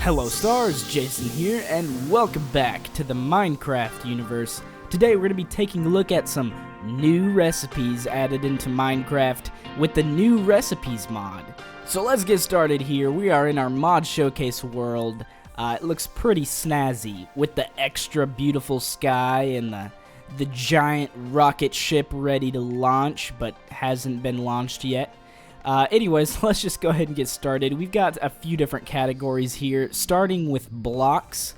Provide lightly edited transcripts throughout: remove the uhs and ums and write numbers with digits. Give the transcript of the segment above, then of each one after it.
Hello stars, Jason here, and welcome back to the Minecraft universe. Today we're going to be taking a look at some new recipes added into Minecraft with the new recipes mod. So let's get started here. We are in our mod showcase world. It looks pretty snazzy with the extra beautiful sky and the giant rocket ship ready to launch but hasn't been launched yet. Anyways, let's just go ahead and get started. We've got a few different categories here, starting with blocks.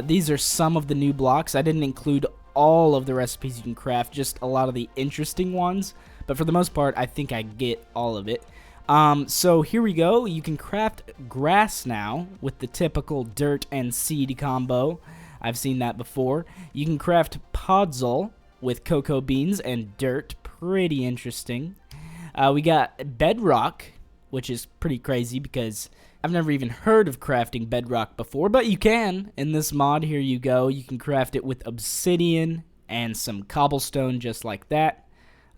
These are some of the new blocks. I didn't include all of the recipes you can craft, just a lot of the interesting ones. But for the most part, I think I get all of it. So here we go. You can craft grass now with the typical dirt and seed combo. I've seen that before. You can craft podzol with cocoa beans and dirt. Pretty interesting. We got Bedrock, which is pretty crazy because I've never even heard of crafting Bedrock before, but you can. In this mod, here you go. You can craft it with obsidian and some cobblestone just like that.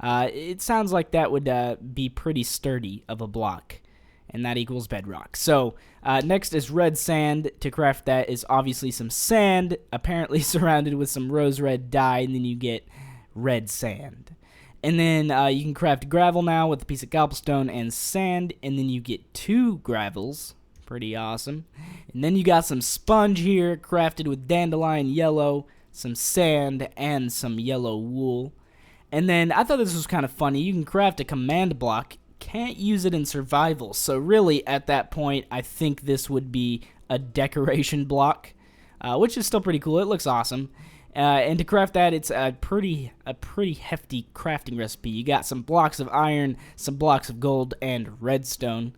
It sounds like that would be pretty sturdy of a block, and that equals Bedrock. So next is red sand. To craft that is obviously some sand, apparently surrounded with some rose red dye, and then you get red sand. And then you can craft gravel now with a piece of cobblestone and sand, and then you get 2 gravels. Pretty awesome. And then you got some sponge here, crafted with dandelion yellow, some sand, and some yellow wool. And then I thought this was kind of funny. You can craft a command block, can't use it in survival. So really, at that point, I think this would be a decoration block, which is still pretty cool. It looks awesome. And to craft that, it's a pretty hefty crafting recipe. You got some blocks of iron, some blocks of gold, and redstone.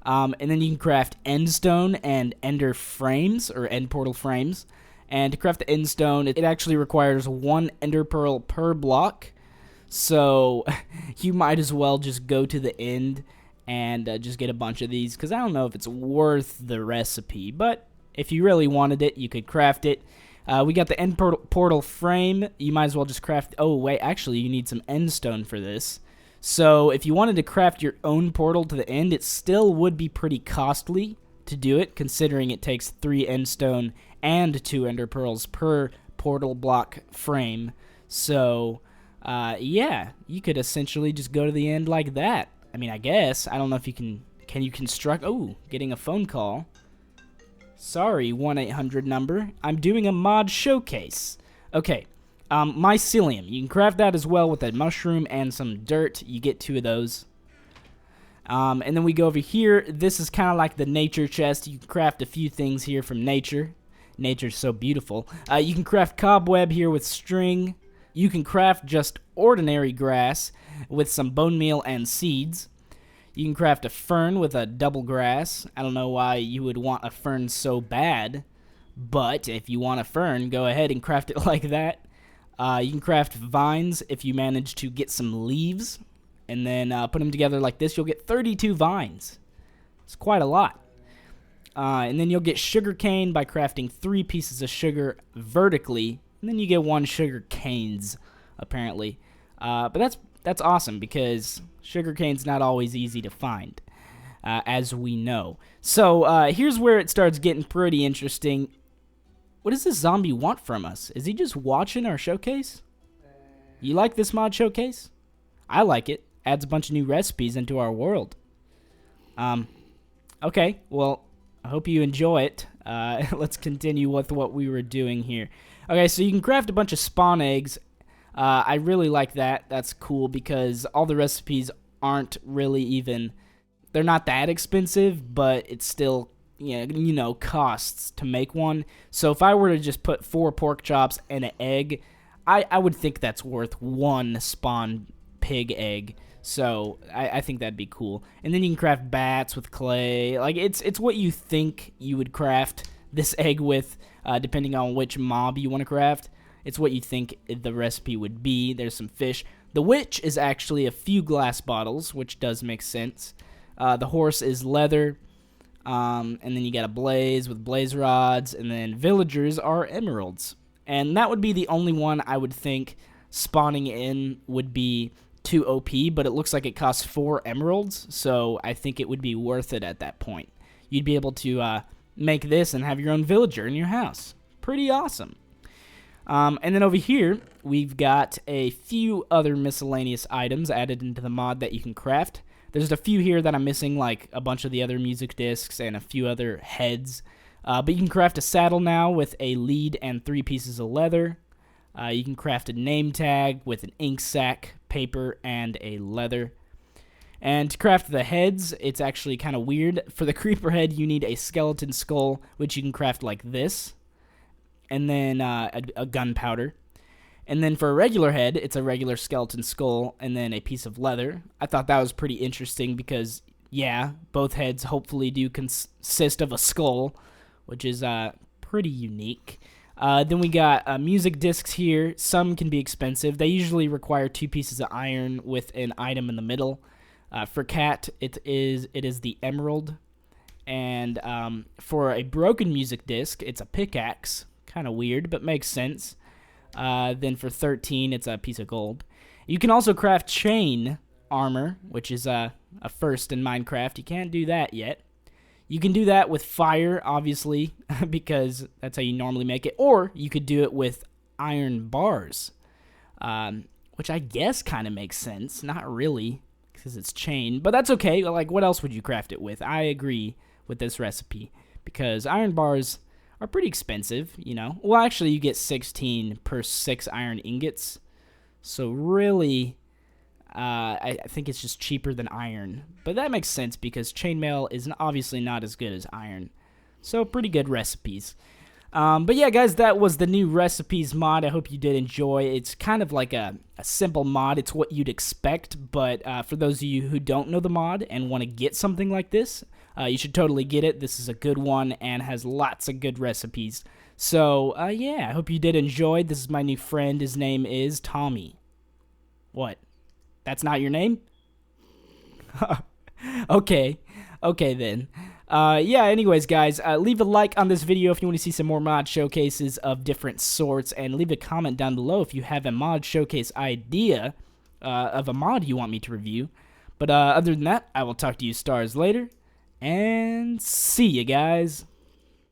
And then you can craft endstone and ender frames, or end portal frames. And to craft the endstone, it actually requires 1 ender pearl per block. So you might as well just go to the end and just get a bunch of these, because I don't know if it's worth the recipe. But if you really wanted it, you could craft it. We got the end portal frame. You might as well just craft... Oh, wait, actually, you need some endstone for this. So if you wanted to craft your own portal to the end, it still would be pretty costly to do it, considering it takes 3 endstone and 2 ender pearls per portal block frame. So, yeah, you could essentially just go to the end like that. I mean, I guess. I don't know if you can... Can you construct... Oh, getting a phone call. Sorry, 1-800 number. I'm doing a mod showcase. Okay, Mycelium. You can craft that as well with a mushroom and some dirt. You get 2 of those. And then we go over here. This is kind of like the nature chest. You can craft a few things here from nature. Nature's so beautiful. You can craft cobweb here with string. You can craft just ordinary grass with some bone meal and seeds. You can craft a fern with a double grass. I don't know why you would want a fern so bad, but if you want a fern, go ahead and craft it like that. You can craft vines if you manage to get some leaves, and then put them together like this. You'll get 32 vines. It's quite a lot. And then you'll get sugar cane by crafting 3 pieces of sugar vertically, and then you get 1 sugar canes, apparently. But that's awesome, because sugarcane's not always easy to find, as we know. So here's where it starts getting pretty interesting. What does this zombie want from us? Is he just watching our showcase? You like this mod showcase? I like it. Adds a bunch of new recipes into our world. Okay, well, I hope you enjoy it. Let's continue with what we were doing here. Okay, so you can craft a bunch of spawn eggs. I really like that. That's cool because all the recipes aren't really even... They're not that expensive, but it's still, you know, costs to make one. So if I were to just put 4 pork chops and an egg, I would think that's worth 1 spawn pig egg. So I think that'd be cool. And then you can craft bats with clay. Like, it's what you think you would craft this egg with, depending on which mob you want to craft. It's what you think the recipe would be. There's some fish. The witch is actually a few glass bottles, which does make sense. The horse is leather. And then you got a blaze with blaze rods. And then villagers are emeralds. And that would be the only one I would think spawning in would be too OP. But it looks like it costs 4 emeralds. So I think it would be worth it at that point. You'd be able to make this and have your own villager in your house. Pretty awesome. And then over here, we've got a few other miscellaneous items added into the mod that you can craft. There's a few here that I'm missing, like a bunch of the other music discs and a few other heads. But you can craft a saddle now with a lead and 3 pieces of leather. You can craft a name tag with an ink sac, paper, and a leather. And to craft the heads, it's actually kind of weird. For the creeper head, you need a skeleton skull, which you can craft like this. And then a gunpowder. And then for a regular head, it's a regular skeleton skull and then a piece of leather. I thought that was pretty interesting because, yeah, both heads hopefully do consist of a skull, which is pretty unique. Then we got music discs here. Some can be expensive. They usually require 2 pieces of iron with an item in the middle. For Cat, it is the emerald. And for a broken music disc, it's a pickaxe. Kind of weird, but makes sense. Then for 13, it's a piece of gold. You can also craft chain armor, which is a first in Minecraft. You can't do that yet. You can do that with fire, obviously, because that's how you normally make it. Or you could do it with iron bars, which I guess kind of makes sense. Not really, because it's chain, but that's okay. Like, what else would you craft it with? I agree with this recipe, because iron bars are pretty expensive, you know. Well, actually, you get 16 per 6 iron ingots. So really, I think it's just cheaper than iron. But that makes sense because chainmail is obviously not as good as iron. So pretty good recipes. But yeah, guys, that was the new recipes mod. I hope you did enjoy. It's kind of like a simple mod. It's what you'd expect. But for those of you who don't know the mod and want to get something like this, you should totally get it. This is a good one and has lots of good recipes. So, yeah, I hope you did enjoy. This is my new friend. His name is Tommy. What? That's not your name? Okay then. Yeah, anyways, guys, leave a like on this video if you want to see some more mod showcases of different sorts, and leave a comment down below if you have a mod showcase idea of a mod you want me to review. But other than that, I will talk to you stars later. And see you guys.